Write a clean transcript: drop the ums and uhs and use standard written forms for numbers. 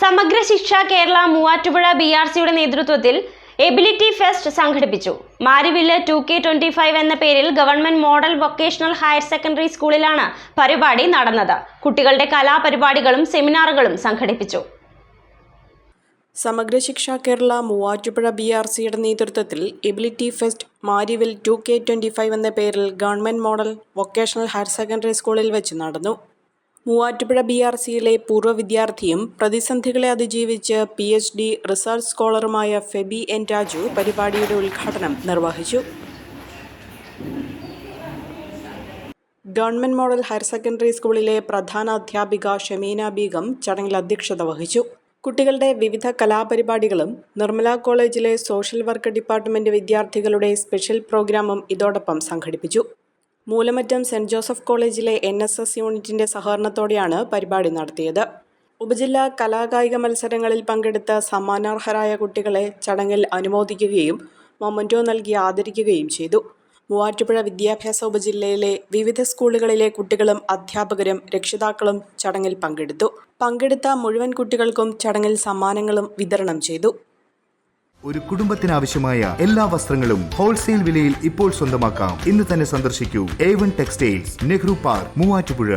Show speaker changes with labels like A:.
A: സമഗ്ര ശിക്ഷ കേരള മൂവാറ്റുപുഴ BRCയുടെ നേതൃത്വത്തിൽ എബിലിറ്റി ഫെസ്റ്റ് സംഘടിപ്പിച്ചു. മാരിവില്ല് 2K25 എന്ന പേരിൽ government model vocational higher secondary സ്കൂളിലാണ് പരിപാടി നടന്നത്. കുട്ടികളുടെ കലാപരിപാടികളും സെമിനാറുകളും സംഘടിപ്പിച്ചു.
B: സമഗ്ര ശിക്ഷ കേരള മൂവാറ്റുപുഴ BRCയുടെ നേതൃത്വത്തിൽ എബിലിറ്റി ഫെസ്റ്റ് മാരിവിൽ 2K25 എന്ന പേരിൽ government model vocational higher secondary സ്കൂളിൽ വെച്ച് നടന്നു. മൂവാറ്റുപുഴ BRCയിലെ പൂർവ്വ വിദ്യാർത്ഥിയും പ്രതിസന്ധികളെ അതിജീവിച്ച് PhD റിസർച്ച് സ്കോളറുമായ ഫെബി എൻ രാജു പരിപാടിയുടെ ഉദ്ഘാടനം നിർവഹിച്ചു. ഗവൺമെന്റ് മോഡൽ ഹയർ സെക്കൻഡറി സ്കൂളിലെ പ്രധാന അധ്യാപിക ഷമീന ബീഗം ചടങ്ങിൽ അധ്യക്ഷത വഹിച്ചു. കുട്ടികളുടെ വിവിധ കലാപരിപാടികളും നിർമ്മല കോളേജിലെ സോഷ്യൽ വർക്ക് ഡിപ്പാർട്ട്മെന്റ് വിദ്യാർത്ഥികളുടെ സ്പെഷ്യൽ പ്രോഗ്രാമും ഇതോടൊപ്പം സംഘടിപ്പിച്ചു. മൂലമറ്റം സെന്റ് ജോസഫ് കോളേജിലെ NSS യൂണിറ്റിന്റെ സഹകരണത്തോടെയാണ് പരിപാടി നടത്തിയത്. ഉപജില്ലാ കലാകായിക മത്സരങ്ങളിൽ പങ്കെടുത്ത സമ്മാനാർഹരായ കുട്ടികളെ ചടങ്ങിൽ അനുമോദിക്കുകയും മൊമന്റോ നൽകി ആദരിക്കുകയും ചെയ്തു. മൂവാറ്റുപുഴ വിദ്യാഭ്യാസ ഉപജില്ലയിലെ വിവിധ സ്കൂളുകളിലെ കുട്ടികളും അധ്യാപകരും രക്ഷിതാക്കളും ചടങ്ങിൽ പങ്കെടുത്ത മുഴുവൻ കുട്ടികൾക്കും ചടങ്ങിൽ സമ്മാനങ്ങളും വിതരണം ചെയ്തു.
C: ഒരു കുടുംബത്തിനാവശ്യമായ എല്ലാ വസ്ത്രങ്ങളും ഹോൾസെയിൽ വിലയിൽ ഇപ്പോൾ സ്വന്തമാക്കാം. ഇന്ന് തന്നെ സന്ദർശിക്കൂ A1 textiles, Nehru park, Muvattupuzha.